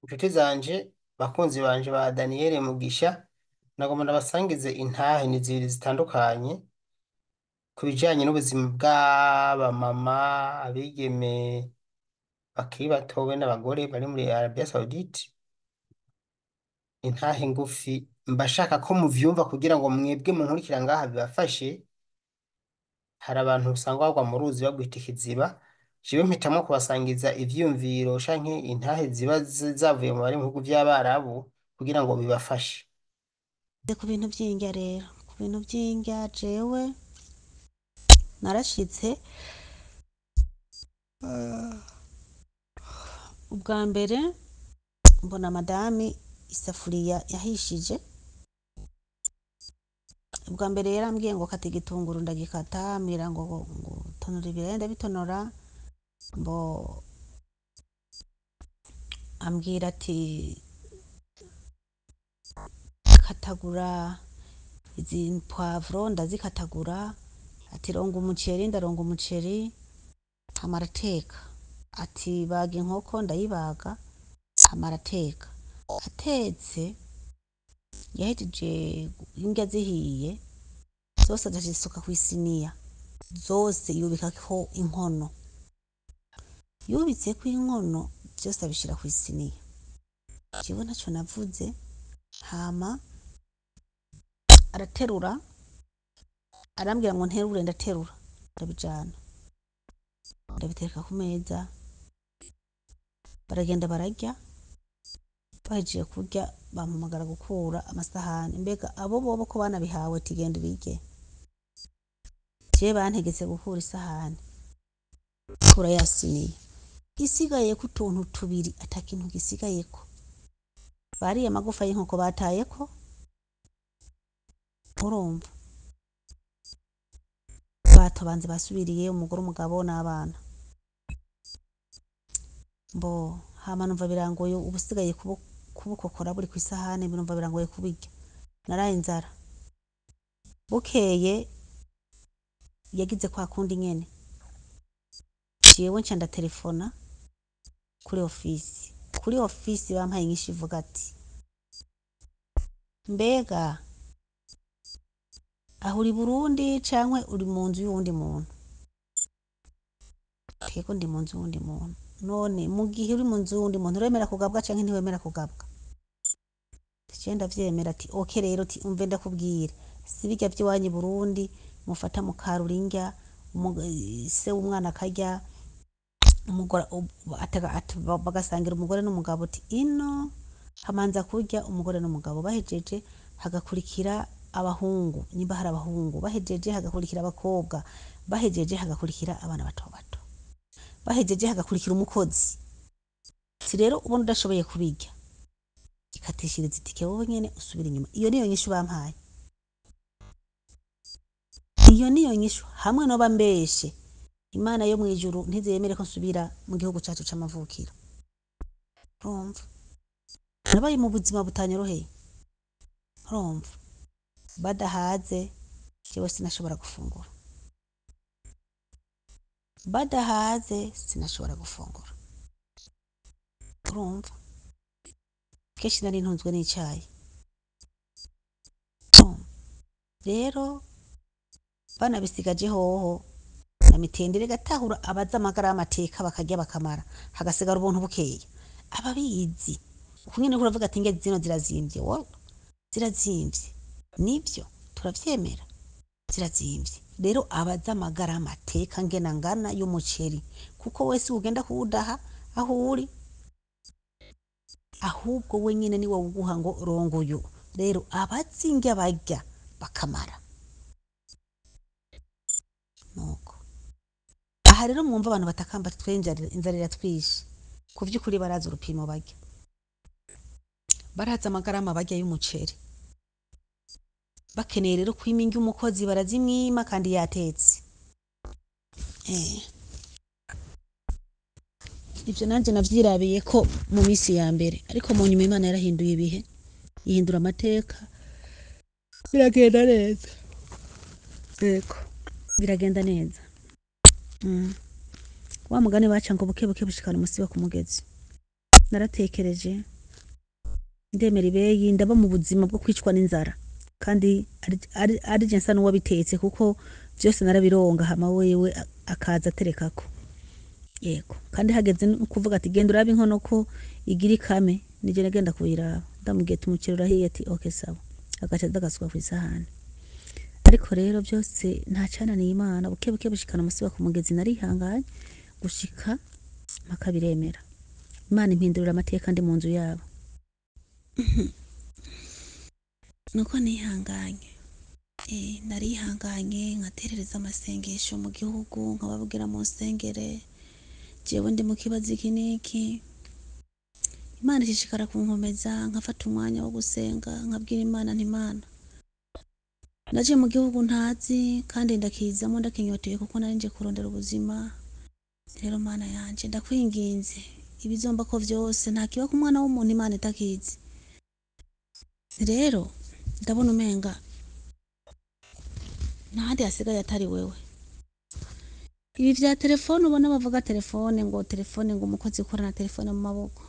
Inshuti zanje, bakunzi banje ba Daniel Mugisha, nagomba ndabasangize intahe ni zibiri zitandukanye ku bijanye n'ubuzima bw'abamama, abigeme bakiri batowe n'abagore bari muri Arabia Saudite. Intahe ngufi mbashaka ko muvyumva kugira ngo mwebwe munkurikira ngaha bibafashe. Hari abantu usanga bagwa mu ruzi bagwita ikiziba, jewe mpitamwo kubasangiza ivyiyumviro canke intahe ziba zavuye mu bari mu bihugu vy'Abarabu kugira ngo bibafashe. Ku bintu vy'indya rero, ku bintu vy'indya jewe narashitse ubwa mbere mbona madami isafuriya yahishije. Ubwa mbere yarambwiye ngo kata igitunguru, ndagikata, ambwira ngo tonora ibiraya, ndabitonora, mbo ambwira ati katagura izi poivro, ndazikatagura, ati ronga umuceri, ndaronga umuceri, hama arateka. Ati baga inkoko, ndayibaga, hama arateka. Atetse yahejeje indya zihiye zose azisuka kw'isiniya, zose yubikako inkono. Yubitseko inkono vyose abishira kw'isiniya. Jewe ntaco navuze, hama araterura arambwira ngo nterure, ndaterura ndabijana ndabitereka ku meza, baragenda bararya. Bahejeje kurya bampamagara gukura amasahani. Mbega abo bobo ko banabihawe ati genda ubirye, jewe bantegetse gukura isahani, kura ya siniya isigayeko utuntu tubiri, ata kintu gisigayeko. Bariye amagufa y'inkoko batayeko, urumva batobanze basubiriye umugore, umugabo n'abana. Mbo hama numva birangoye ubusigaye kubukokora buri kw'isahani, numva birangoye kubirya, naraye inzara. Bukeye yagize kwa kundi nyene, jewe nca ndatelefona kuri ofisi. Kuri ofisi bampaye inyishu ivuga ati mbega aho uri Burundi cankwe uri mu nzu y'uwundi muntu? Tego ndi mu nzu y'uwundi muntu. None mu gihe uri mu nzu y'uwundi muntu uremera kugabwa canke ntiwemera kugabwa? Je ndavyemera. Ati oke rero, ati umve ndakubwire, si birya vy'iwanyu i Burundi mufata mukarura indya, se w'umwana akarya, umugore bagasangira umugore n'umugabo. Ati ino hamanza kurya umugore n'umugabo, bahejeje hagakurikira abahungu, nimba hari abahungu, bahejeje hagakurikira abakobwa, bahejeje hagakurikira abana bato bato, bahejeje hagakurikira umukozi. Si rero ubona udashoboye kubirya, ikatishiriza itike wowe nyene usubira inyuma. Iyo niyo nyishu bampaye, iyo niyo nyishu. Hamwe no bambeshe, Imana yo mwijuru ntizemere ko nsubira mu gihugu cacu c'amavukiro. Urumva nabaye mu buzima butanyoroheye, urumva badahaze jewe sinashobora gufungura, badahaze sinashobora gufungura. Urumva kenshi nari ntunzwe n'icayi. Rero banabisigaje hoho na mitendere gatahura abaza amagara y'amateka bakarya bakamara, hagasigara ubuntu bukeya. Ababizi ukunyene kuravuga ati ingezi zino zirazimvye, wala zirazimvye, nivyo turavyemera, zirazimvye. Rero abaza amagara y'amateka ngena ngana y'umuceri, kuko wese ugenda kuwudaha aho uri, ahubwo we nyene ni wowe uguha ngo rongo uyu. Rero abazinga barya bakamara. Nuko aha rero mwumva abantu batakamba twenjarira inzara iratwishe, ku vy'ukuri baraza urupimo barya, baraza amagarama barya y'umuceri. Bakeneye rero kwiminga umukozi barazimwima kandi yatetse. Ivyo nanje navyirabiye ko mu misi ya mbere, ariko mu nyuma Imana yarahinduye ibihe, ihindura amateka, biragenda neza. Yego biragenda neza. Wa mugani baca ngo buke buke bushikana umusiba ku mugezi. Naratekereje ndemera ibeyi ndaba mu buzima bwo kwicwa n'inzara kandi ari je nsa n'uwabitetse kuko vyose narabironga hama wewe akaza aterekako yego kandi hageze no kuvuga ati genda urabe inkono ko igira ikame nije nagenda kuyiraba ndamubwiye ati umuceri urahiye ati okay sawa agaca dagaswa ku isahani ariko rero byose nta cananiye Imana buke buke bushikana musiba ku mugezi narihanganye gushika mpaka biremera Imana impindurira amateka ndi mu nzu yabo nuko nihanganye narihanganye nkaterereza amasengesho mu gihugu nkababwira mu nsengere jewe ndi mu kibazo iki niki Imana ishishikara kunkomeza nkafata umwanya wo gusenga nkabwira Imana nti Imana naje mu gihugu ntazi kandi ndakizamo ndakinyoteye kuko nari nje kurondera ubuzima rero Mana yanje ndakwinginze ibizomba ko vyose nta kiba ku mwana w'umuntu Imana itakizi rero ndabona umenga ntahandi hasigaye atari wewe ibi vya telefone ubona bavuga telefone ngo umukozi ukora na telefone mu maboko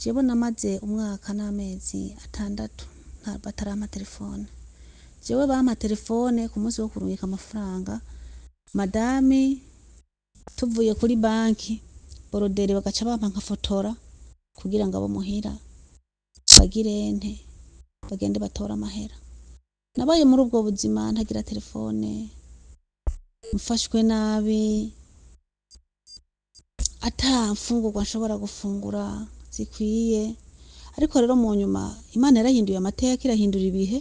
jewe namaze umwaka n'amezi 6 batarama telefone jewe bampa telefone ku munsi wo kurungika amafaranga madami tuvuye kuri banki borodere bagaca bampa nkafotora kugira ngo abo muhira bagirente bagende batora amahera nabaye muri ubwo buzima ntagira telefone mfashwe nabi ata mfungurwa nshobora gufungura zikwiye ariko rero mu nyuma Imana yarahinduye amateka irahindura ibihe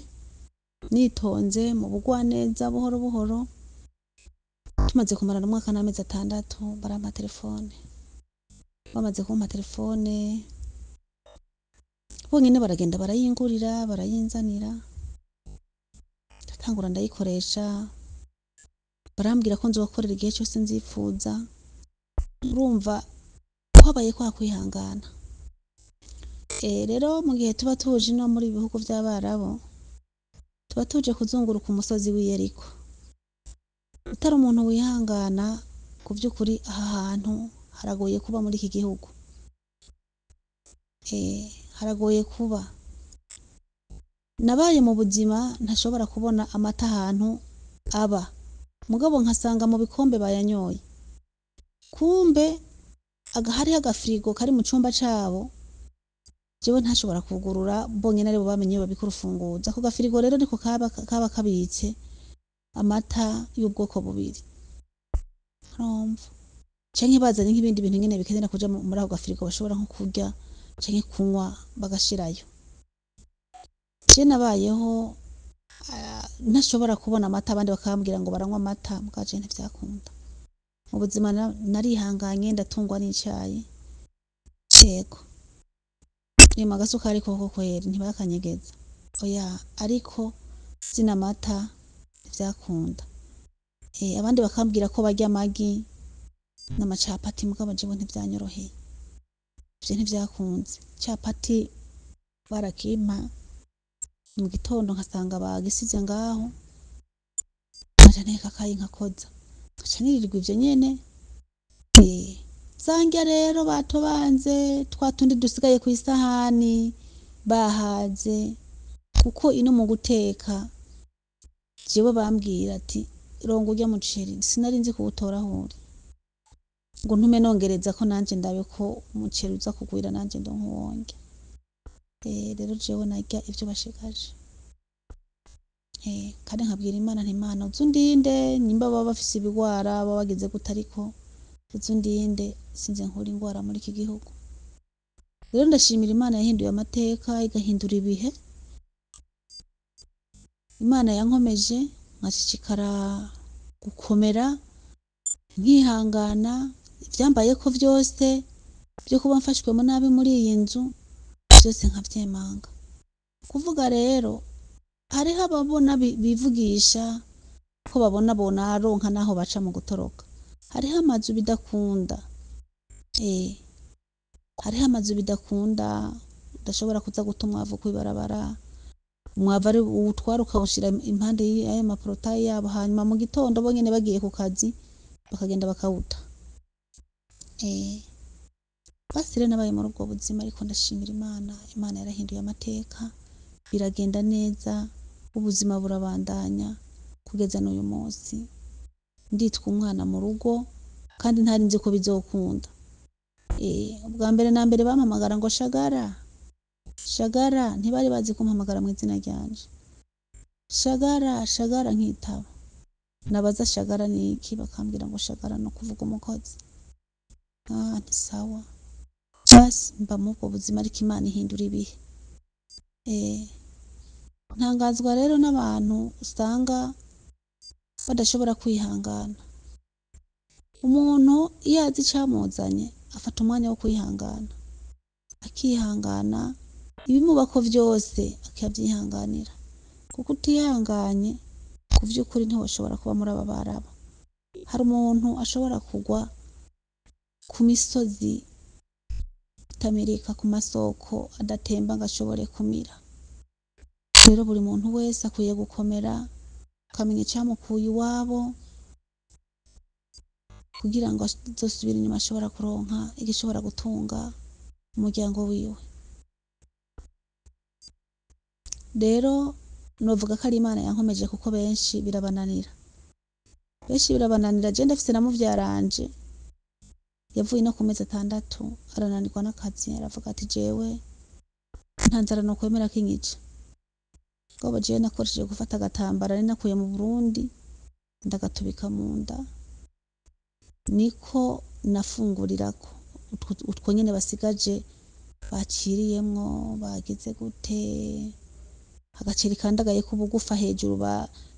nitonze mu bugwaneza buhoro buhoro tumaze kumarana umwaka n'amezi 6 barampa telefone bamaze kumpa telefone bonyine baragenda barayingurira barayinzanira ndatangura ndayikoresha barambwira ko nzokorera igihe cyose nzifuza urumva kwabaye kwa kwihangana rero mu gihe tuba tuje no muri bihugu by'abarabo tuba tuje kuzunguruka umusozi w'Iyeriko utari umuntu wihangana ku by'ukuri aha hantu haragoye kuba muri iki gihugu haragoye kuba nabaye mu buzima ntashobora kubona amata ahantu aba mugabo nkasanga mu bikombe bayanyoye kumbe hariho agafirigo kari mu cumba cabo jewe ntashobora kugurura mbonye nari bo bamenye babikora ufunguza ako gafirigo rero niko kaba kabitse amata y'ubwoko bubiri urumva canke bazanye nk'ibindi bintu nyene bikenera kuja muri ako gafirigo bashobora nko kurya canke kunywa bagashirayo je nabayeho ntashobora kubona amata abandi bakambwira ngo baranywa amata mugaje ntivyakunda mu buzima narihanganye ndatungwa n'icayi yego ni magasukari koko kweri ntibakanyegeza oya ariko sina amata vyakunda abandi bakambwira ko barya amagi n'amacapati mugabo jewe ntivyanyoroheye ivyo ntivyakunze capati barakimpa mu gitondo nkasanga bagisize ngaho nkaja nteka kayi nkakoza nkaca nirirwa ivyo nyene zangya rero batobanze twatundi dusigaye ku isahani bahaze kuko ino mu guteka jewe bambwira ati rongo urya muceri sinari nzi kuwutora huri ngo ntume nongereza ko nanje ndabe ko umuceri uza kugwira nanje ndo nkuwonge rero jewe narya ivyo bashigaje kandi nkabwira Imana nti Imana uzundinde nimba baba bafise ibigwara baba bagize gutariko uzundinde sinze nkura ingwara muri iki gihugu rero ndashimira Imana yahinduye amateka igahindura ibihe Imana yankomeje nkashikara gukomera nkihangana ivyambaye ko vyose byo kuba mfashwemo nabi muri iyi nzu byose nkavyemanga kuvuga rero hariho ababona bivugisha ko babona aronka naho baca mu gutoroka hariho amazu bidakunda hariho amazu bidakunda udashobora kuza guta umwavu kwibarabara umwavu ari utwara ukawushira impande y'ayo maporotayi yabo hanyuma mu gitondo bonyene bagiye ku kazi bakagenda bakawuta basi rero nabaye muri ubwo buzima ariko ndashimira Imana yarahinduye amateka biragenda neza ubuzima burabandanya kugeza n'uyu munsi nditwa umwana mu rugo kandi ntari nzi ko bizokunda ubwa mbere na mbere bampamagara ngo Shagara ntibari bazi kumpamagara mu izina ryanje Shagara nkitaba nabaza Shagara ni iki bakambwira ngo Shagara no kuvuga umukozi ni sawa basi mba mu ubwo buzima ariko Imana ihindura ibihe ntangazwa rero n'abantu usanga badashobora kwihangana umuntu iyo azi icyamuzanye afata umwanya wo kwihangana akihangana ibimubako byose akabyihanganira kuko utihanganye ku by'ukuri ntiwashobora kuba muri aba baraba hari umuntu ashobora kugwa ku misozi itamirika ku masoko adatemba ngo ashobore kumira rero buri muntu wese akwiye gukomera akamenya icyamukuye iwabo kugira ngo azosubire inyuma ashobora kuronka igishobora gutunga umuryango wiwe rero novuga ko ari Imana yankomeje kuko benshi birabananira je ndafise na muvyaranje yavuye no ku mezi 6 arananirwa n'akazi aravuga ati jewe nta nzara no kwemera kinyica ngo je nakoresheje gufata agatambara ari nakuye mu Burundi ndagatubika mu nda niko nafungurirako utwo nyene basigaje baciriyemwo bagize gute agaceri kandagaye ku bugufa hejuru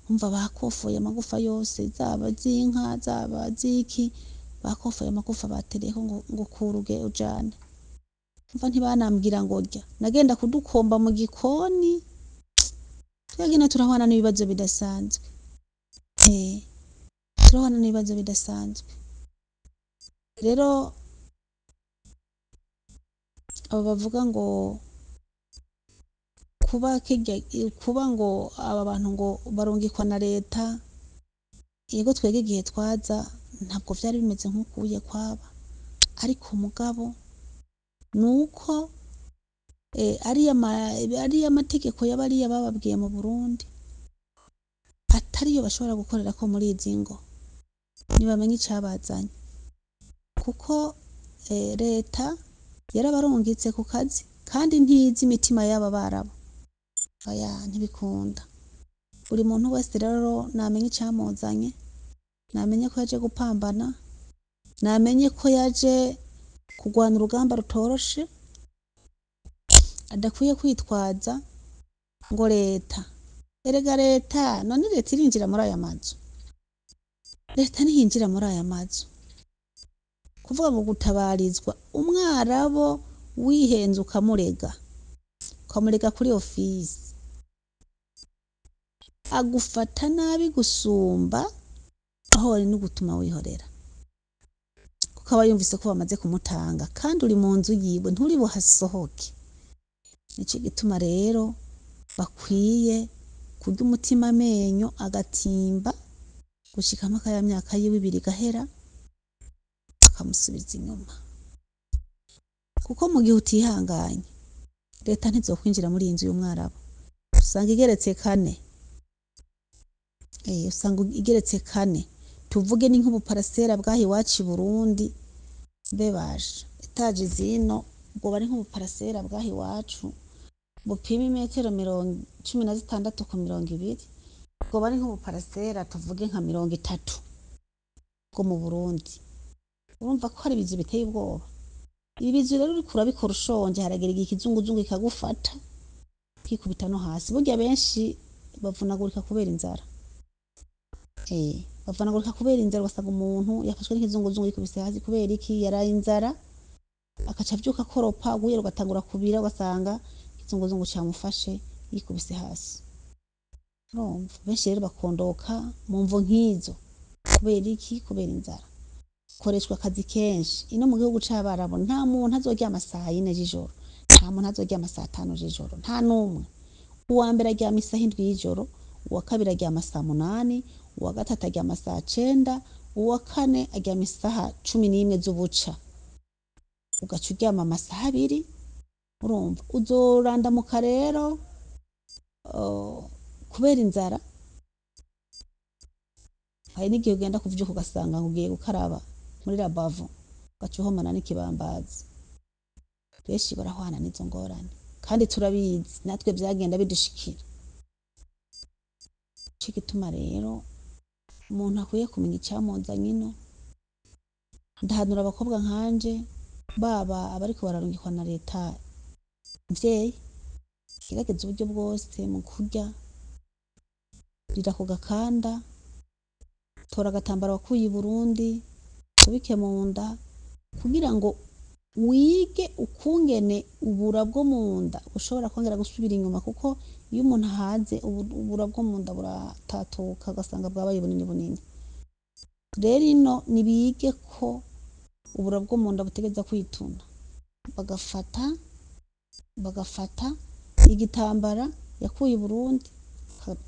umva bakofoye amagufa yose zaba zinka zaba ziki bakofoye amagufa batereho ngo kuruge ujane umva ntibanambwira ngo rya nagenda kudukomba mu gikoni twagina turahwana n'ibibazo bidasanzwe turahwana n'ibibazo bidasanzwe rero abo bavuga ngo kuba ngo aba bantu ngo barungikwa na leta yego twege igihe twaza ntabwo byari bimeze nk'ukuye kwaba ariko mugabo nuko ari amategeko y'abariya bababwiye mu Burundi atariyo bashobora gukorera ko muri izi ngo ntibamenye icyabazanye kuko leta yarabarungitse ku kazi kandi ntizi imitima y'aba barabo ntibikunda buri muntu wese rero namenye icyamuzanye namenye ko yaje gupambana namenye ko yaje kurwana urugamba rutoroshe adakwiye kwitwaza ngo leta erega leta none leta irinjira muri aya mazu leta ntihinjira muri aya mazu kuvuga ngo gutabarizwa umwarabo wihenze ukamurega kuri ofisi agufata nabi gusumba aho wari no gutuma wihorera kuko aba yumvise ko bamaze kumutanga kandi uri mu nzu yiwe nturi buhasohoke nicyo gituma rero bakwiye kurya umutima amenyo agatimba gushikamo akaya myaka yiwe 2 gahera akamusubiza inyuma kuko mu gihe utihanganye leta ntizokwinjira muri iyi nzu y'umwarabo usanga igeretse 4 usanga igeretse 4 tuvuge ni nk'ubuparasera bwahi wacu Burundi bebaje etaje zino ubwo bari nk'ubuparasera bwahi wacu bupima imetero 16 ku 200 ubwo bari nk'ubuparasera tuvuge nka 30 bwo mu Burundi urumva ko hari bizu biteye ubwoba ibi bizu rero uri kurabikora ushonje haragera igihe kizunguzungu ikagufata kikubita no hasi burya benshi bavunagurika kubera inzara bavunagurika kubera inzara wasaga umuntu yafashwe n'ikizunguzungu yikubise hasi kubera iki yaraye inzara akaca avyuka koropa guye rugatangura kubira ugasanga ikizunguzungu cyamufashe yikubise hasi urumva benshi rero bakondoka mu mvo nk'izo kubera iki kubera inzara koreshwa akazi kenshi ino mu gihugu c'abarabo nta muntu azoryama saa 4 y'ijoro nta muntu azoryama saa 5 y'ijoro nta numwe uwa mbere aryama isaha 7 y'ijoro uwa kabiri aryama saa 8 uwa gatatu aryama saa 9 uwa kane aryama isaha 11 z'ubuca ugaca uryama amasaha abiri, urumva uzorandamuka rero kubera inzara. Hari n'igihe ugenda kuvyuka ugasanga ngo ugiye gukaraba muri lavabo ugaca uhomana n'ikibambazi. Benshi barahwana n'izo ngorane kandi turabizi natwe vyagenda bidushikira. Nico gituma rero umuntu akwiye kumenya icamuzanye ino. Ndahanura abakobwa nkanje baba abariko bararungikwa na leta, mvyeyi gerageza uburyo bwose mu kurya, rira ku gakanda, tora agatambara wakuye i Burundi tubike mu nda kugira ngo wige ukungene ubura bwo mu nda bushobora kongera gusubira inyuma, kuko iyo umuntu ahaze ubura bwo mu nda buratatuka ugasanga bwabaye bunini bunini. Rero ino nibige ko ubura bwo mu nda butegeza kwituna, bagafata igitambara yakuye i Burundi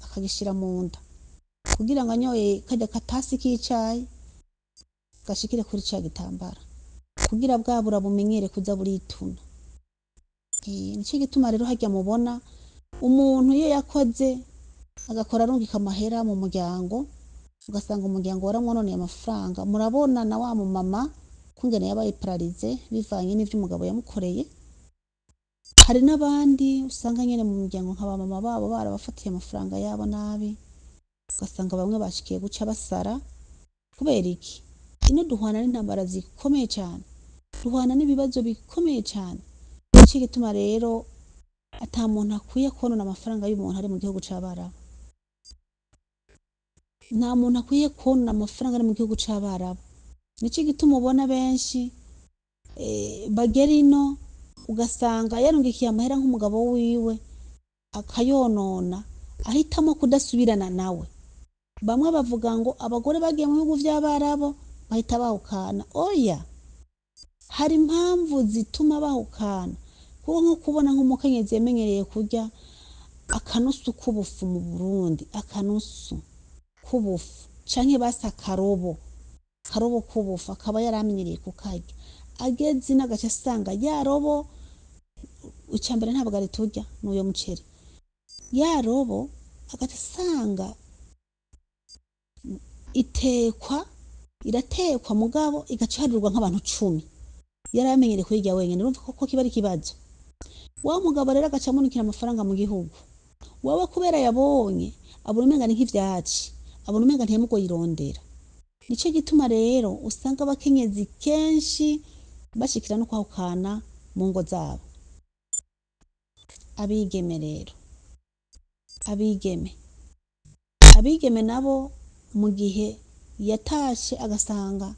akagishira mu nda kugira ngo anyoye kajya katasi k'icayi gashikire kuri ca gitambara kugira bwabura bumenyere kuza burituna. Nico gituma rero harya mubona umuntu iyo yakoze agakora arungika amahera mu muryango ugasanga umuryango waramwononeye amafaranga, murabona na wa mumama kungene yabaye paralize bivanye n'ivyo umugabo yamukoreye. Hari n'abandi usanga nyene mu muryango nk'aba mama babo barabafatiye amafaranga yabo nabi, ugasanga bamwe bashikiye guca basara. Kubera iki? Ino duhwana n'intambara zikomeye cyane, duhwana n'ibibazo bikomeye cyane. Nico gituma rero ata muntu akwiye konona amafaranga y'umuntu ari mu gihugu c'Abarabu. Nta muntu akwiye konona amafaranga ari mu gihugu c'Abarabu. Nico gituma ubona benshi bagera ino ugasanga yarungikiye amahera nk'umugabo wiwe akayonona, ahitamo kudasubirana nawe. Bamwe bavuga ngo abagore bagiye mu bihugu vy'Abarabu bahita bahukana. Oya, hari impamvu zituma bahukana, kuko nko kubona nk'umukenyezi yamenyereye kurya akanusu k'ubufu mu Burundi, akanusu k'ubufu canke basa karobo k'ubufu akaba yaramenyereye kukarya, ageze n'agace asanga yarobo icambere ntabwo ari turya n'uyo muceri, yarobo agace asanga iratekwa mugabo igacarirwa nk'abantu 10, yaramenyereye kuyirya wenyene. Urumva koko kiba ari ikibazo. Wa mugabo rero agaca amunikira amafaranga mu gihugu, wawe kubera yabonye abona umenga ni nk'ivyaci, abona umenga ntiyamugo yirondera. Nico gituma rero usanga abakenyezi kenshi bashikira no kwahukana mu ngo zabo. Abigeme rero, abigeme nabo mu gihe yatashe agasanga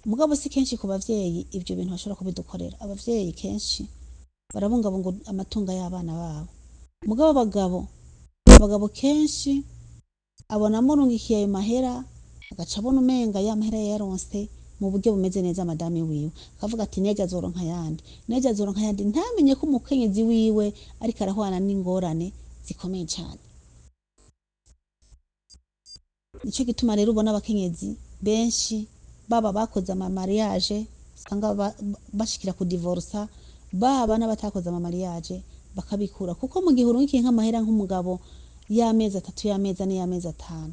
mugabo si kenshi ku bavyeyi ivyo bintu bashobora kubidukorera. Abavyeyi kenshi barabungabunga amatunga y'abana babo, mugabo abagabo kenshi abona murungikiye ayo mahera agaca abona umenga ya mahera yaronse mu buryo bumeze neza madame wiwe, akavuga ati neja azoronka yandi, ntamenye ko umukenyezi wiwe ariko arahwana n'ingorane zikomeye cyane. Nico gituma rero ubona abakenyezi benshi baba bakoze ama mariage usanga bashikira ku divorce, baba n'abatakoze ama mariage bakabikura, kuko mu gihe urungikiye nk'amahera nk'umugabo y'amezi 3 y'amezi 4 y'amezi 5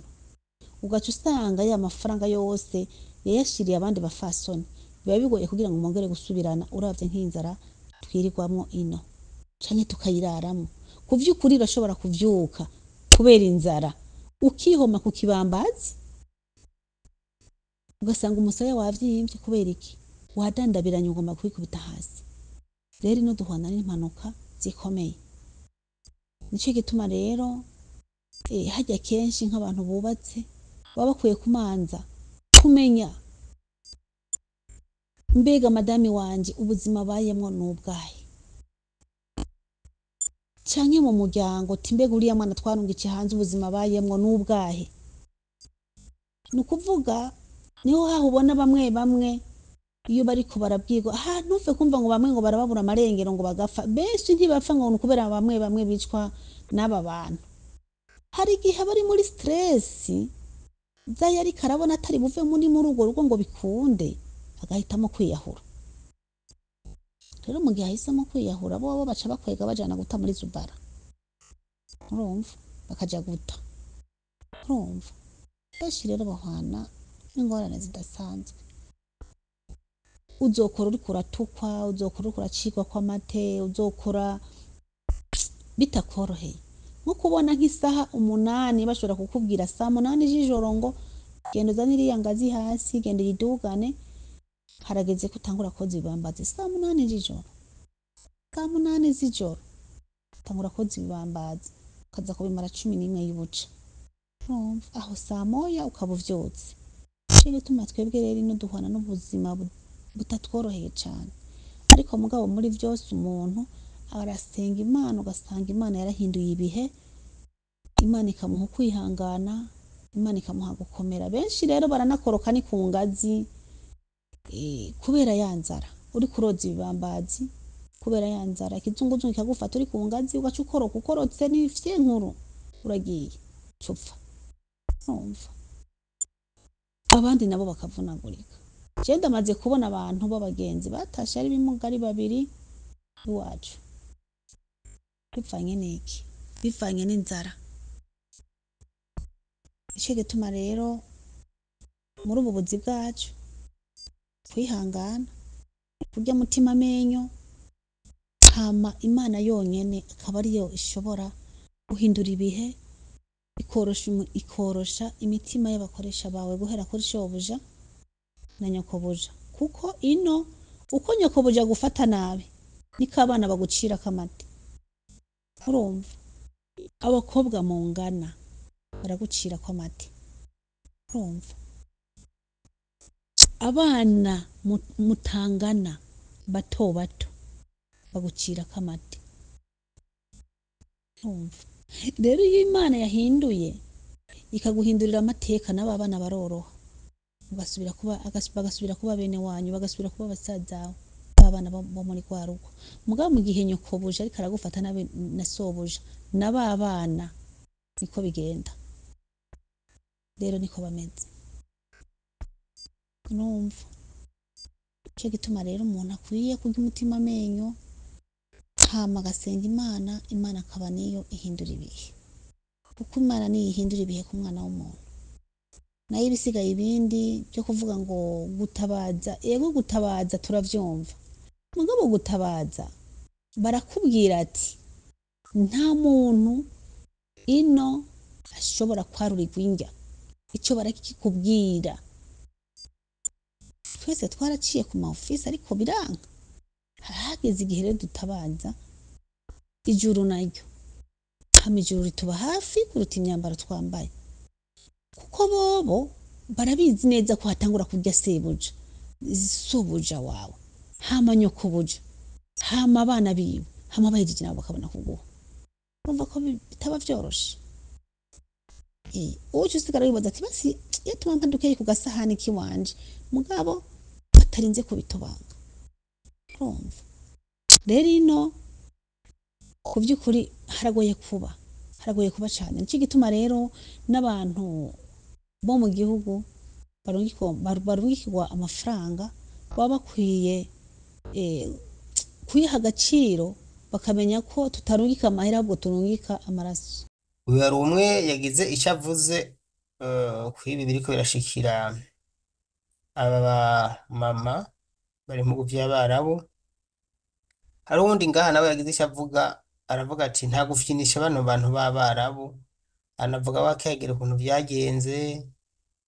ugaca usanga ya mafaranga yose yayashiriye abandi bafasoni, biba bigoye kugira ngo mwongere gusubirana. Uravye nk'inzara twirirwamwo ino canke tukayiraramwo, kuvyukuri urashobora kuvyuka kubera inzara ukihoma ku kibambazi ugasanga umusaya wavyimbye. Kubera iki? Wadandabiranye ugomba kwikubita hasi. Rero ino duhwana n'impanuka zikomeye. Nico gituma rero hajya kenshi nk'abantu bubatse baba bakwiye kumanza kumenya mbega madame wanje ubuzima bayemwo n'ubwahe, canke mu muryango timbega uriya mwana twarungikiye hanze ubuzima bayemwo n'ubwahe. Nukuvuga niho haho ubona bamwe iyo bariko barabwirwa ntuve kumva ngo bamwe ngo barababura amarengero ngo bagapfa. Benshi ntibapfa ngo nukubera bamwe bicwa n'aba bantu. Hari igihe bari muri stress zayari karabona atari buve muri urugo rugo ngo bikunde agahitamo kwiyahura. rero mu gihe ahisemo kwiyahura bo baca bakwega bajana guta muri zubara, urumva, bakaja guta, urumva. Benshi rero bahwana n'ingorane zidasanzwe, uzokora uriko uratukwa, uzokora uriko uracigwa kw'amate, uzokora bitakoroheye, nko kubona nk'isaha 8 bashobora kukubwira saa 8 z'ijoro ngo genda uzane iriya ngazi hasi, genda uyidugane, harageze ko utangura koza ibibambazi saa 8 z'ijoro, saa 8 z'ijoro utangura koza ibibambazi ukaza kubimara 11 y'ubuca, urumva, aho saa moya ukaba uvyutse. Nico gituma twebwe rero ino duhwana n'ubuzima butatworoheye cane, ariko mugabo muri vyose umuntu arasenga Imana, ugasanga Imana yarahinduye ibihe, Imana ikamuha kwihangana, Imana ikamuha gukomera. Benshi rero baranakoroka ni ku ngazi kubera yanzara uri kuroza ibibambazi, kubera yanzara ikizunguzungu kikagufata uri ku ngazi ugaca ukoroka, ukorotse n'ifye nkuru uragiye cupfa, urumva. Abandi nabo bakavunagurika. Je ndamaze kubona abantu b'abagenzi batashe ari bimuga ari babiri iwacu, bivanye n'iki? Bivanye n'inzara. Nico gituma rero muri ubu buzi bwacu kwihangana, kurya mutima amenyo, hama Imana yonyene akaba ariyo ishobora guhindura ibihe, ikorosha imitima y'abakoresha bawe guhera kuri shobuja na nyokobuja, kuko ino uko nyokobuja gufata nabi niko abana bagucira kamate, urumva. Abakobwa mungana baragucira kw'amate, urumva. Abana mutangana bato bato bagucira kamate, urumva. Rero iyo Imana yahinduye ikaguhindurira amateka, n'aba bana baroroha, bagasubira kuba bene wanyu, bagasubira kuba basazawe, abana bo muri kwa rugo. Mugabo mu gihe nyokobuja ariko aragufata nabi na sobuja, n'aba bana niko bigenda, rero niko bameze, urumva. Nico gituma rero umuntu akwiye kurya umutima amenyo, hama agasenga Imana, Imana akaba niyo ihindura ibihe, kuko Imana niyo ihindura ibihe ku mwana w'umuntu. Nayo ibisigaye ibindi byo kuvuga ngo gutabaza, ego gutabaza turavyumva, mugabo gutabaza barakubwira ati nta muntu ino ashobora kwarurirwa indya, ico barakikubwira. Twese twaraciye ku ma office ariko biranga, harahageze igihe rero dutabaza ijuru naryo, hama ijuru rituba hafi kuruta imyambaro twambaye, kuko bobo barabizi neza ko hatangura kurya sebuja, sobuja wawe, hama nyokobuja, hama abana biwe, hama abahejeje nabo bakabona kuguha. Urumva ko bitaba vyoroshe. Uco usigara wibaza ati basi iyo tuba mpandukeye ku gasahani kiwanje, mugabo batarinze kubitobanga, urumva. Rero ino ku vy'ukuri haragoye kuba cane. Nico gituma rero n'abantu bo mu gihugu barungikirwa amafaranga baba bakwiye kuyiha agaciro, bakamenya ko tutarungika amahera ahubwo turungika amaraso. Uyu hari umwe yagize icyo avuze kw'ibi biriko birashikira aba mama bari mu vy'abarabu. Hari uwundi ngaha nawe yagize icyo avuga, aravuga ati nta gufyinisha bano bantu b'abarabu, anavuga wakegera ukuntu vyagenze.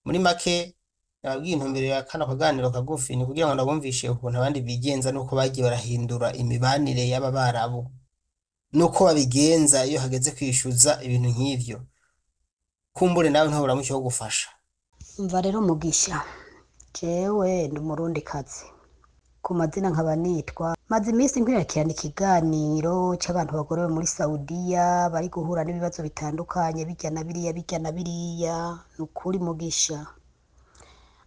Muri make nababwiye intumbero ya kano kaganiro kagufi ni kugira ngo ndabumvishe ukuntu abandi bigenza nuko bagiye barahindura imibanire y'aba barabu, nuko babigenza iyo hageze kwishyuza ibintu nk'ivyo. Kumbure nawe ntobura mucyo wo gufasha. Umva rero Mugisha, jewe ndi umurundikazi, ku mazina nkaba nitwa, maze iminsi nkwirikirana ikiganiro c'abantu bagorewe muri Saudiya bari guhura n'ibibazo bitandukanye, bijya na biriya. Nukuri Mugisha,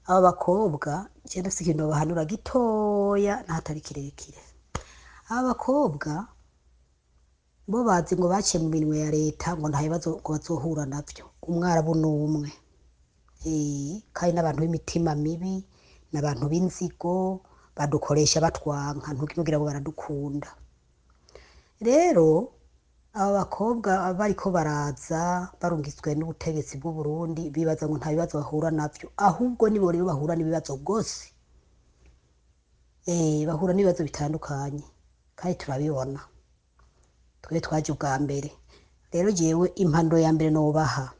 aba bakobwa je ndafise ikintu bahanura gitoya ntatari kirekire. Aba bakobwa bo bazi ngo baciye mu minwe ya leta, ngo nta bibazo ngo bazohura navyo. Umwarabu n'umwe, kandi n'abantu b'imitima mibi, n'abantu b'inzigo, badukoresha batwanka ntugire ngo baradukunda. Rero aba bakobwa bariko baraza barungitswe n'ubutegetsi bw'u Burundi bibaza ngo nta bibazo bahura navyo, ahubwo nibo rero bahura n'ibibazo gose. Bahura n'ibibazo bitandukanye kandi turabibona, twe twaje ubwa mbere. Rero jewe impanuro ya mbere nobaha,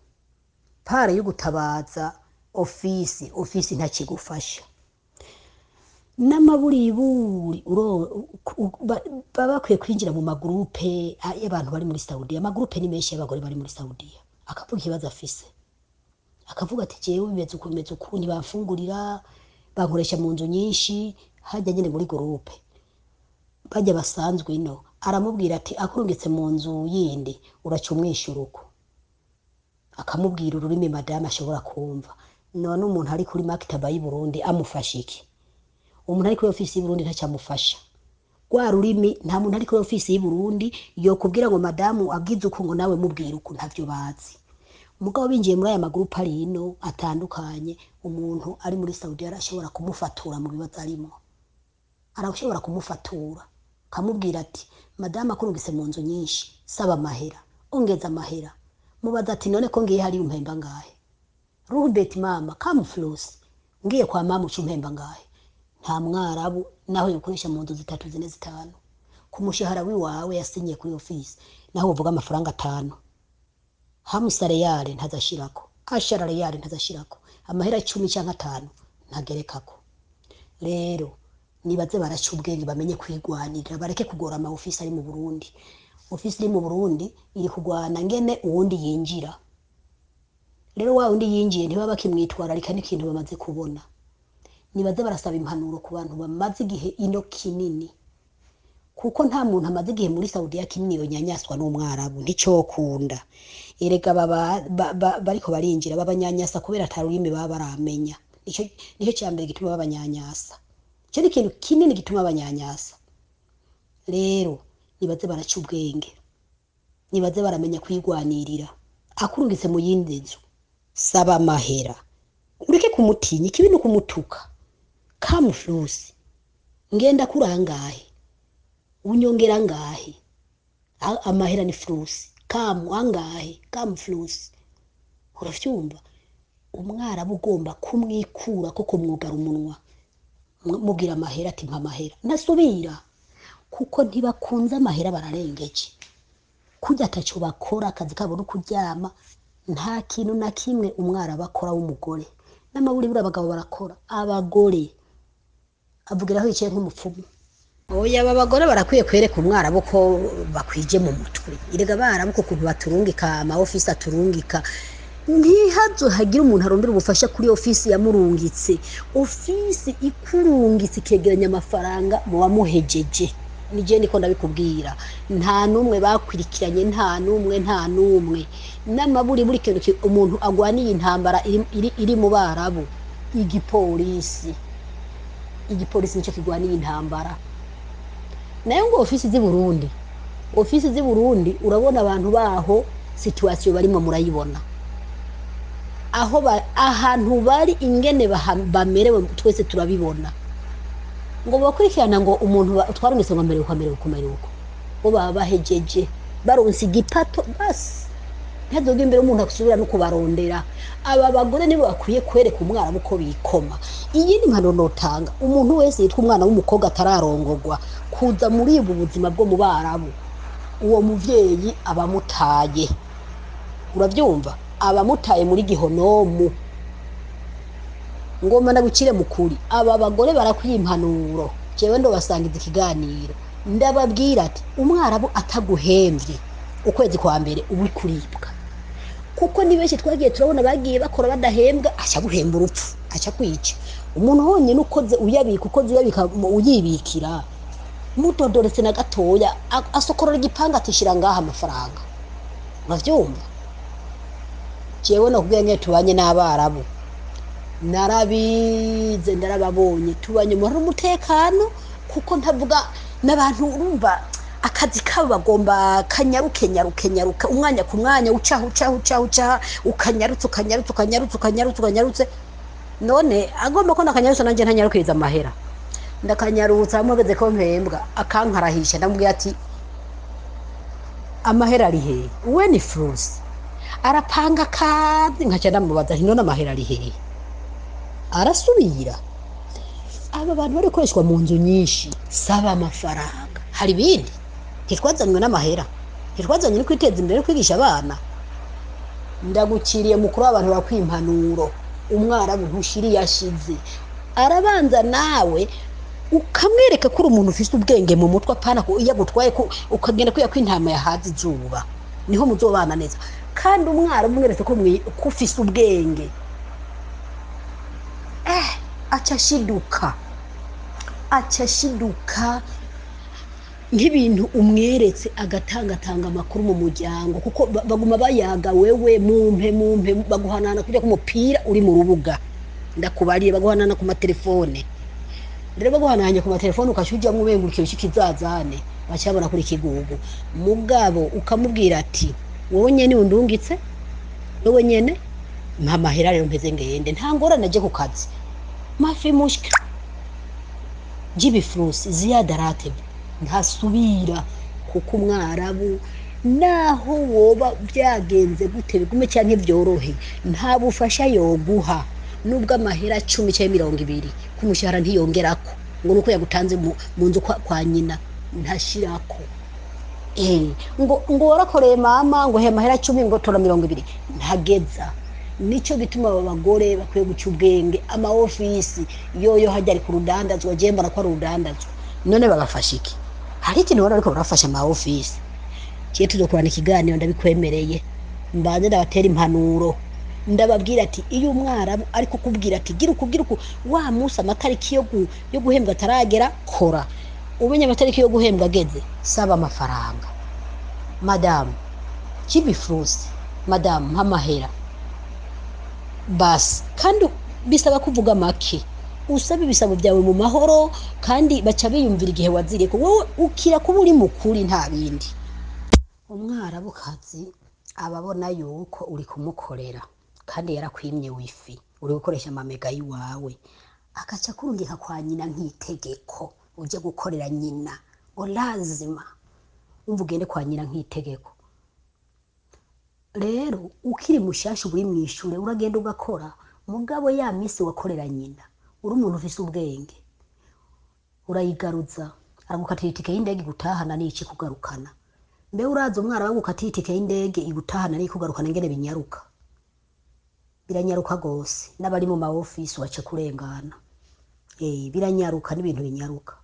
pare yo gutabaza ofisi ntakigufasha n'amaburiburi baba bakwiye kwinjira mu magurupe y'abantu bari muri Saudiya. Amagurupe ni menshi y'abagore bari muri Saudiya, akavuga ikibazo afise, akavuga ati jewe bimeze uku ntibamfungurira, bankoresha mu nzu nyinshi, hajya nyine muri gurupe bajya basanzwe ino, aramubwira ati akurungitse mu nzu yindi uraca umwishyura uko, akamubwira ururimi madame ashobora kumva. None umuntu ari kuri maktaba y'u Burundi amufasha iki? Umuntu ari kuri ofisi y'u Burundi ntacamufasha. Rwa rurimi nta muntu ari kuri ofisi y'u Burundi yokubwira ngo madamu agize uko ngo nawe mubwira uko, ntavyo bazi. Mugabo binjiye muri aya magrupe ari ino atandukanye, umuntu ari muri Saudi arashobora kumufatura mu bibazo arimo, arashobora kumufatura kamubwira ati madamu akurungise mu nzu nyinshi, saba amahera, ongeza amahera, mubaza ati none ko ngiye hari umpemba ngahe? Rubet mama come flows, ngiye kwa mama ucumpemba ngahe? Nta mwarabu naho yokoresha mu nzu 3 4 5 ku mushahara wiwawe yasinye kuri office, naho uvuga amafaranga 5 hamusare yale ntazashirako, asharare yale ntazashirako, amahera 10 canke 5 ntagerekako. Rero nibaze baraca ubwenge bamenye kwigwanira, bareke kugora ama office ari mu Burundi. Office iri mu Burundi iri kugwana ngene uwundi yinjira. Rero wa undi yinjiye ntibaba kimwitwara ariko n'ikintu bamaze kubona. Nibaze barasaba impanuro ku bantu bamaze igihe ino kinini, kuko nta muntu amaze igihe muri Saudiya kinini yonyanyaswa n'umwarabu nticokunda. Erega bariko barinjira babanyanyasa kubera atarurimi baba baramenya. Nico cyambere gituma babanyanyasa, cyo ni ikintu kinini gituma abanyanyasa. Rero nibaze baraca ubwenge, nibaze baramenya kwigwanirira. Akurungitse mu yindi nzu, saba amahera, ureke kumutinya, ikibi no kumutuka. Come flows, ngenda kurangahe, unyongera ngahe, amahera ni flows, come angahe, come flows. Uravyumva? Umwarabu ugomba kumwikura ko kumwugara umunwa, mubwira amahera ati mpa amahera, nasubira kuko ntibakunze amahera, bararengeje. Kujya ataco bakora, akazi kabo no kuryama, nta kintu na kimwe umwarabu akora w'umugore. N'amaburi buri abagabo barakora, abagore avugiraho yicaye nk'umupfumu. Oya, aba bagore barakwiye kwereka umwarabu ko bakwije mu mutwe. Irega barabu ko kuntu baturungika ama office aturungika, ntihazo hagira umuntu arondera ubufasha kuri ofisi yamurungitse. Ofisi ikurungitse ikegeranya amafaranga mu wamuhejeje. Nije ndiko ndabikubwira, nta numwe bakwirikiranye, nta numwe. N'amaburi buri kintu umuntu agwaniye intambara iri mu barabu, igipolisi nico kigwaniye intambara. Nayo ngo ofisi z'i Burundi urabona abantu baho situation barimo murayibona. Aho ahantu bari ingene bamerewe twese turabibona. Ngo bakurikirana ngo umuntu twarungitse ngo mbere uko bo baba bahejeje baronse igipato basi, ntazoga imbere umuntu akusubira no kubarondera. Aba bagore nibo bakwiye kwereka umwarabu ko bikoma. Iyi ni impano notanga, umuntu wese yitwa umwana w'umukobwa atararongorwa kuza muri ubu buzima bwo mu barabu, uwo muvyeyi abamutaye. Uravyumva? Abamutaye muri gihonomu. Ngoma nabukire mukuri, aba bagore barakwiye impanuro. Jewe ndo basangiza ikiganiro, ndababwira ati umwarabu ataguhemvye ukwezi kwa mbere ubi kuribwa, kuko ni benshi twagiye turabona bagiye bakora badahembwa, acha guhemba urupfu, acha kwica. Umuntu honyine ukoze uyabika uyibikira mutodoretse na gatoya asokorora igipanga atishira ngaha amafaranga. Uravyumva? Jewe no kubwenge tubanye n'abarabu, narabize ndarababonye, tubanye mu umutekano, kuko ntavuga n'abantu urumva akazi kabo bagomba kanyaruke umwanya ku mwanya, ucaha ukanyarutse. None agomba ko nakanyarutse nanje ntanyarukiriza amahera. ndakanyarutsa amwageze ko mpembwa akankarahisha ndamubwira ati amahera ari hehe uwe ni Frusi arapanga kazi nkaca ndamubaza nti none amahera ari hehe arasubira aba bantu bari gukoreshwa mu nzu nyinshi saba amafaranga hari ibindi ntitwazanywe n'amahera ntitwazanywe no kwiteza imbere kwigisha abana ndagukiriye mukuru w'abantu bakwimpanuro umwarabu ntushiri yashize arabanza nawe ukamwereka ko uri umuntu ufite ubwenge mu mutwe apana ko iyo agutwaye ko ukagenda kwiya kw'intama yahaze izuba niho muzobana neza kandi umwarabu umweretse ko ufite ubwenge acashiduka nk'ibintu umweretse agatangatanga amakuru mu muryango kuko baguma bayaga wewe mumpe baguhanana kujya ku mupira uri mu rubuga ndakubariye baguhanana ku matelefone rero baguhananye ku matelefone ukashuja mubengurukira ikizazane bacabona kuri kigugu mugabo ukamubwira ati wowe nyene undungitse wowe nyene mpa mahera rero mpeze ngende nta ngorane aje ku kazi mafi mushka jibi Frusi ziyada ratib ntasubira kuko umwarabu naho woba byagenze gute bigume cyane byorohe nta bufasha yoguha nubwo amahera 10 cyangwa 20 kumushahara ntiyongerako ngo nuko yagutanze mu nzu kwa nyina ntashirako ngo warakoreye mama ngo he mahera 10 ngo tora 20 ntageza nico gituma aba bagore bakwiye guca ubwenge ama office yoyo hajya ari ku rudandazwa jemba na kwa rudandazwa none babafasha iki hari ikintu wari ariko barafasha ama office kiye tuzokurana ikiganiro ndabikwemereye mbanze ndabatera impanuro ndababwira ati iyo umwarabu ariko kubwira ati gira uku wa musa amatariki yo guhembwa ataragera kora umenye amatariki yo guhembwa ageze saba amafaranga madam Jibi Frusi madam mpamahera basi kandi bisaba kuvuga make usaba ibisabo byawe mu mahoro kandi baca biyumvira igihe waziriye ko wowe ukira kuba uri mukuri nta bindi umwarabukazi ababona yuko uri kumukorera kandi yarakwimye wifi uri gukoresha amamega yiwawe akaca kurungika kwa nyina nk'itegeko uje gukorera nyina lazima umva ugende kwa nyina nk'itegeko rero ukiri mushasha uri mwishure uragenda ugakora mugabo ya misi wakorera nyina uri umuntu ufise ubwenge urayigaruza aragukatira itike y'indege gutahana n'iki kugarukana mbe uraza umwara bagukatira itike y'indege igutahana n'iki kugarukana ngene binyaruka biranyaruka gose n'abari mu ma office wace kurengana biranyaruka n'ibintu binyaruka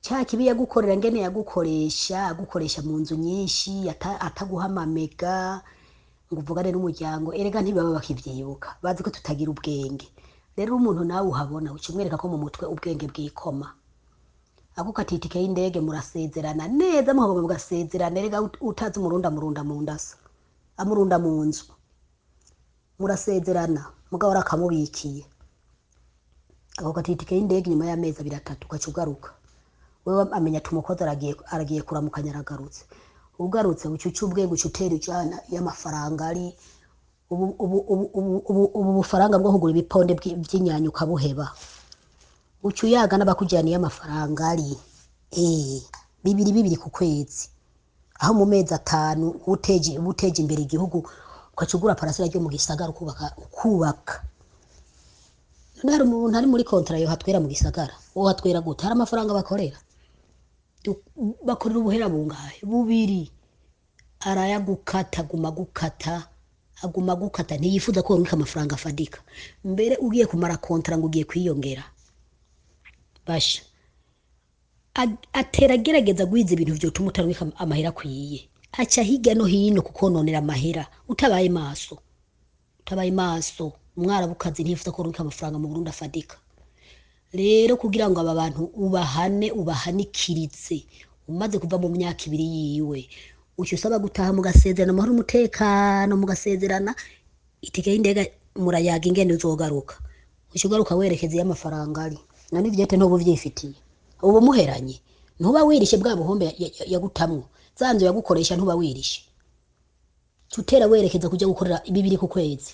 cya kibi yagukorera ngene agukoresha mu nzu nyinshi ataguhama mega ngo uvugane n'umuryango erega ntibaba bakivyibuka bazi ko tutagira ubwenge rero umuntu nawe uhabona ucumwereka ko mu mutwe ubwenge bwikoma agukatira itike y'indege murasezerana neza muhagomba mugasezerana erega utazi umurunda mu ndasa amurunda mu nzu murasezerana mugabo rakamubikiye agukatira itike y'indege nyuma y'amezi 3 ugaca ugaruka wewe amenya tumukoza aragiye kuramukanya aragarutse ugarutse ucucu ubwenge ucutera ijana y'amafaranga ari ubu bufaranga bwo kugura ibiponde by'inyanya ukabuheba ucuyaga n'abakujyaniye amafaranga ari bibiri ku kwezi aho mu mezi 5 uteje imbere igihugu ukacugura parasera ryo mu gisagara ukubaka nari umuntu ari muri kontra yo hatwera mu gisagara wo hatwera gute hari amafaranga bakorera ubuhera bungahe bubiri arayagukata aguma gukata ntiyifuza ko urunka amafaranga afadika mbere ugiye kumara kontra ngo ugiye kwiyongera basha atera gerageza guhiza ibintu byo tumutarwika amahera kwiye aca higa no hino kukononera amahera utabaye maso umwarabukazi ntiyifuza ko urunka amafaranga mu Burundi afadika rero kugira ngo aba bantu ubahanikiritse umaze kuva mu myaka 2 yiwe ucyo usaba gutaha mugasezerana amahoro umutekano mugasezerana itike y'indege murayaga ingene uzogaruka ukigaruka werekeze y'amafaranga ari none ivyete ntobo vyifitiye ubu muheranye ntuba wirishe bwa buhombe yagutamwo zanzo yagukoresha ntuba wirishe tutera werekeza kujya gukorera 2 ku kwezi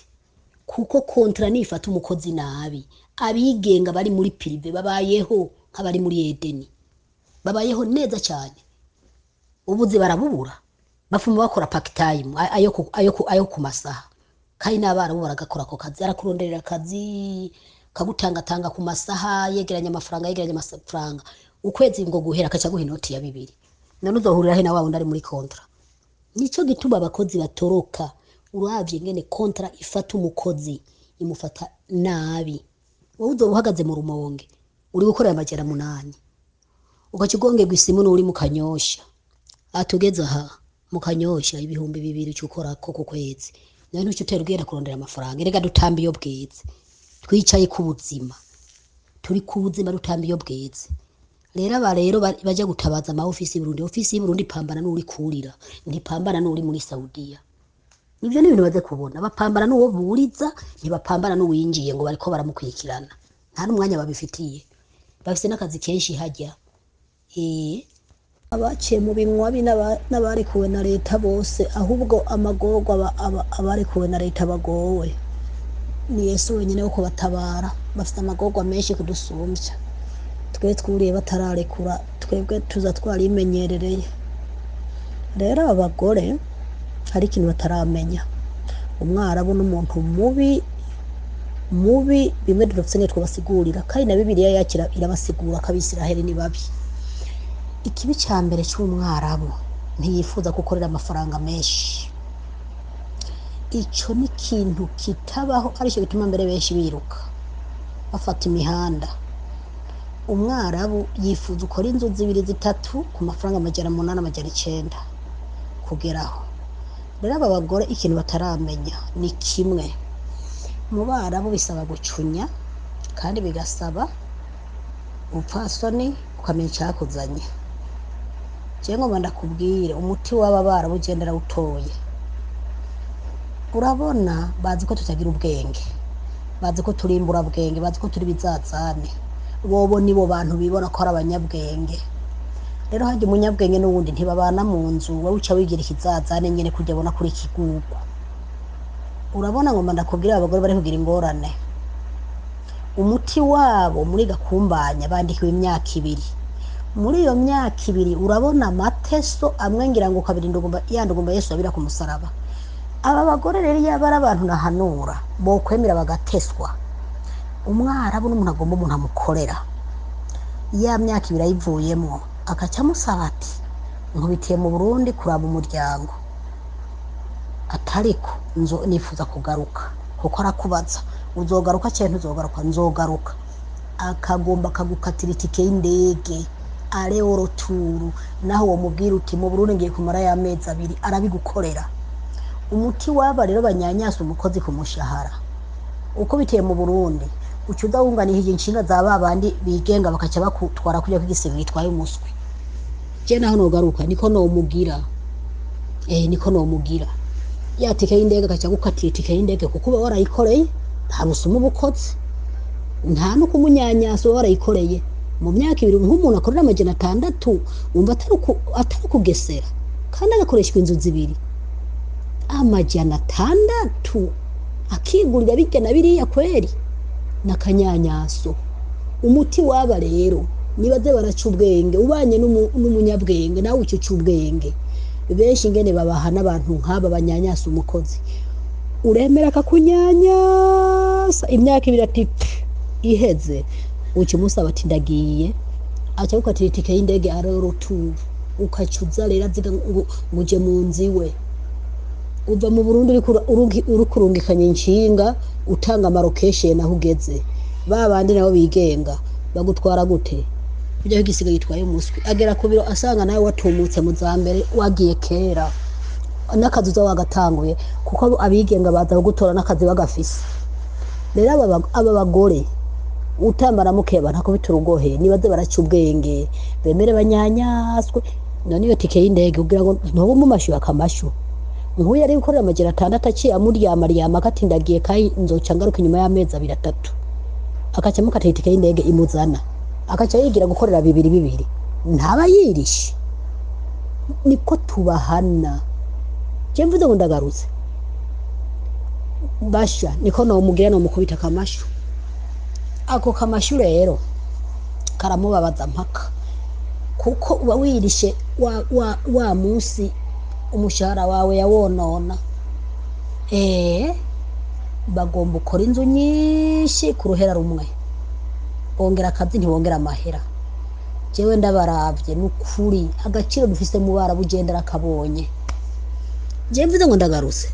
kuko kontra nifata umukozi nabi abigenga bari muri prive babayeho nk'abari muri Edeni, babayeho neza cyane, ubuzi barabubura, bafuma bakora part time ayo ku masaha, kandi n'abarabu baragakora ako kazi, arakuronderera akazi kagutangatanga ku masaha, yegeranya amafaranga, ukwezi ngo guhera akaca guha inoti ya 2, none uzohurira he na wa wundi ari muri kontra? Nico gituma abakozi batoroka, uravye ngene kontra ifata umukozi imufata nabi. Wowe uzoba uhagaze mu Rumonge uri gukorera amajana 8, ugacigongerwa isimu n'uri mu Kanyosha, atugeze aha mu Kanyosha ibihumbi 2 cyukora ko ku kwezi, nawe ntucyo utera ugenda kurondera amafaranga. Erega dutambi iyo bweze, twicaye ku buzima, turi ku buzima dutambi iyo bweze. Rero aba rero bajya gutabaza ama ofisi y'Uburundi, ofisi y'Uburundi pambana n'uri kurira, ntipambana n'uri muri Saudiya. Nivyo ni ibintu baze kubona, bapambana n'uwo buriza, ntibapambana n'uwinjiye ngo bariko baramukwikirana, nta n'umwanya babifitiye, bafise n'akazi kenshi hajya. Abaciye mu binywabi n'abarekuwe na leta bose, ahubwo amagorwa abarekuwe na leta bagowe ni Yesu wenyine wo kubatabara, bafite amagorwa menshi kudusumbya. Twe twuriye batararekura, twebwe tuza twarimenyerereye. Rero abagore hari ikintu bataramenya, umwarabu n'umuntu mubi bimwe dufite ne twabasigurira, kandi na Bibiliya yakira irabasigura ko Abisiraheli ni babi. Ikibi cya mbere cy'umwarabu ntiyifuza gukorera amafaranga menshi, ico ni kintu kitabaho, aricyo gituma mbere benshi biruka bafata imihanda. Umwarabu yifuza ukora inzu 2 3 ku mafaranga 800 kugeraho. Rero aba bagore ikintu bataramenya ni kimwe, mu Barabu bisaba gucunya, kandi bigasaba upfasoni ukamenya icyakuzanye. Je ngo ndakubwire umuti w'aba Barabu ugendera utoye. Urabona bazi ko tutagira ubwenge, bazi ko turimbura bwenge, bazi ko turi bizazane, bobo nibo bantu bibona ko ari abanyabwenge. Rero hajye umunyabwenge n'uwundi ntibabana mu nzu, wowe uca wigira ikizazane nyene kujya bona kuri kigugu. Urabona ngo ndakubwira abagore bari kugira ingorane, umuti wabo muri gakumbanya bandikiwe imyaka 2. Muri iyo myaka 2 urabona mateso amwe ngira ngo kabiri ndugumba Yesu abira ku musaraba. Aba bagore rero yabara abantu nahanura bo kwemera bagateswa. Umwarabu n'umuntu agomba umuntu amukorera, ya myaka 2 ayivuyemo akaca musaba ati nkubitiye mu Burundi kuraba umuryango, atariko nifuza kugaruka, kuko arakubaza uzogaruka cyane uzogaruka, nzogaruka. Akagomba kagukatira itike y'indege ale oroturu, naho wo mubwira uti mu Burundi ngiye kumara ya mezi 2, arabigukorera. Umuti waba rero banyanyasa umukozi ku mushahara, uko biteye mu Burundi ucyuda wunganije inshinga za babandi bigenga bakaca bakutwara kujya kwigisebe yitwaye umuswe. Je naho nogaruka niko no mugira, niko no mugira. Ya tike y'indege akaca gukatira tike y'indege kuko uba warayikoreye, nta busuma ubukoze, nta no kumunyanyasa warayikoreye. Mu myaka 2 nk'umuntu akorera 600 umva atari kugesera, kandi agakoreshwa inzu 2 600 akigurira bijya na biriya kweri nakanyanyaso. Umuti waba rero nibaze baraca ubwenge, ubanye n'umunyabwenge nawe ucyo ubwenge. Benshi ngene babaha n'abantu nk'aba banyanyasa umukozi, uremera akakunyanyasa imyaka 2 ati iheze, ucyo musaba ati ndagiye, acha ukatira itike y'indege arorotu, ukacuza rero aziga ngo muje mu nziwe. Uva mu Burundi urukurungikanye inshinga utanga location aho ugeze, babandi nabo bigenga bagutwara gute kujya higisiga yitwaye umuswi, agera ku biro asanga nawe watumutse mu zambere wagiye kera n'akazi uza wagatanguye, kuko abigenga baza gutora n'akazi bagafise. Rero aba bagore utambara mukeba ntako biturugohe, nibaze baraca ubwenge bemere banyanyaswe. None iyo tike y'indege ugira ngo ntobo mu mashu akamashu, nkuye ari gukorera 600 aciye amuryama kati ndagiye kai nzoca ngaruka inyuma y'amezi 2 3, akaca mukata itike y'indege imuzana, akaca yigira gukorera 2 ntaba yirishe. Niko tubahana. Je mvuze ngo ndagarutse basha niko no mugira no mukubita kamashu. ako kamashu rero karamubabaza mpaka kuko uba wirishe wa munsi umushahara wawe yawonona. Bagomba ukora inzu nyinshi ku ruhera rumwe, bongera akazi ntibongera amahera. Jewe ndabaravye n'ukuri agaciro dufise mu bara bugendera akabonye. Je mvuze ngo ndagarutse,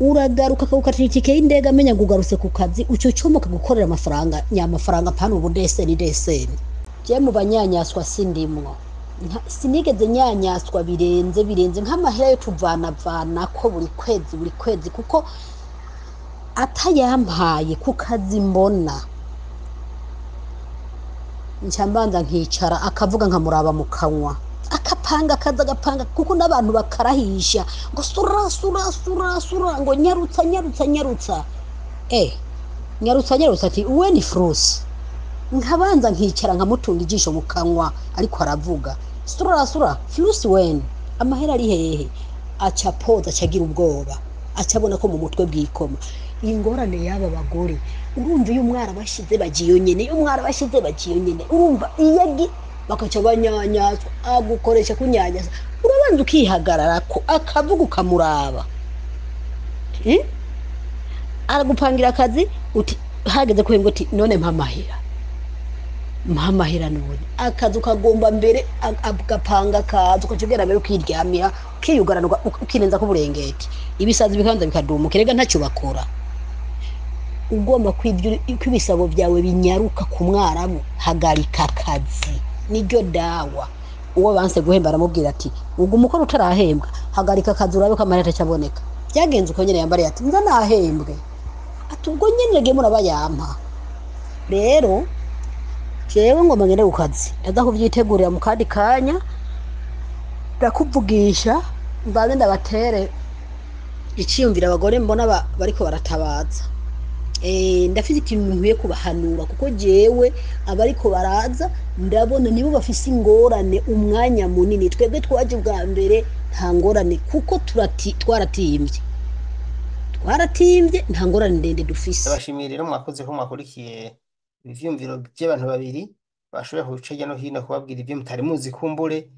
uragaruka akagukatira itike y'indege amenya ngo ugarutse ku kazi, uco comoka gukorera amafaranga nyamafaranga pana ubu deseni. Je mu banyanyaswa sindimwo, sinigeze nyanyaswa birenze nk'amahera yo tuvanavana ko buri kwezi kuko atayampaye ku kazi mbona nca mbanza nkicara akavuga nkamuraba mu kanwa akapanga akaza agapanga kuko n'abantu bakarahisha ngo sura ngo nyarutsa nyarutsa ati uwe ni Frusi. Nkabanza nkicara nkamutunga ijisho mu kanwa ariko aravuga sura Frusi weni amahera ari hehe, aca poza acagira ubwoba, acabona ko mu mutwe bwikoma. Ingorane y'aba bagore urumva iyo umwara bashize bagiyo nyene urumva iyagi bakaca banyanyazwa agukoresha kunyanyaza, urabanza ukihagarara ko akavuga ukamuraba aragupangira akazi uti hageze kuhembwa uti none mpamahera none akazi ukagomba mbere agapanga akazi ukacugera mbere ukiryamira ukiyugaranwa ukirenza ko burengeti ibisazi bikanza bikaduma kerega ntacyo bakora. Ugomba kwibisabo byawe binyaruka ku mwaramu, hagarika akazi niryo dawa. Uwo banse guhemba aramubwira ati ubwo umukoro utarahembwa hagarika akazi urabe ko amahera ataboneka. Byagenze uko nyene yambariye ati nza nahembwe, ati ubwo nyene rege murabayampa. Rero jewe ngoma ngende ku kazi ndaza kuvyitegurira mu kandi kanya ndakuvugisha mbaze ndabatere iciyumvira abagore mbona bariko baratabaza. Ndafite ikintu nkwiye kubahanura kuko jewe abariko baraza ndabona nibo bafise ingorane umwanya munini. Twebwe twaje bwa mbere nta ngorane kuko twaratimbye nta ngorane ndende dufise. Ndabashimiye rero mwakoze ko mwakurikiye ivyumviro by'abantu babiri bashoboye kuca hirya no hino kubabwira ibyo mutari muzi kumbure.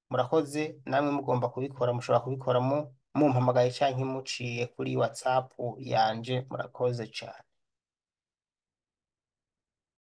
Murakoze namwe mugomba kubikora, mushobora kubikoramo mumpamagaye canke muciye kuri WhatsApp yanje. Murakoze cane.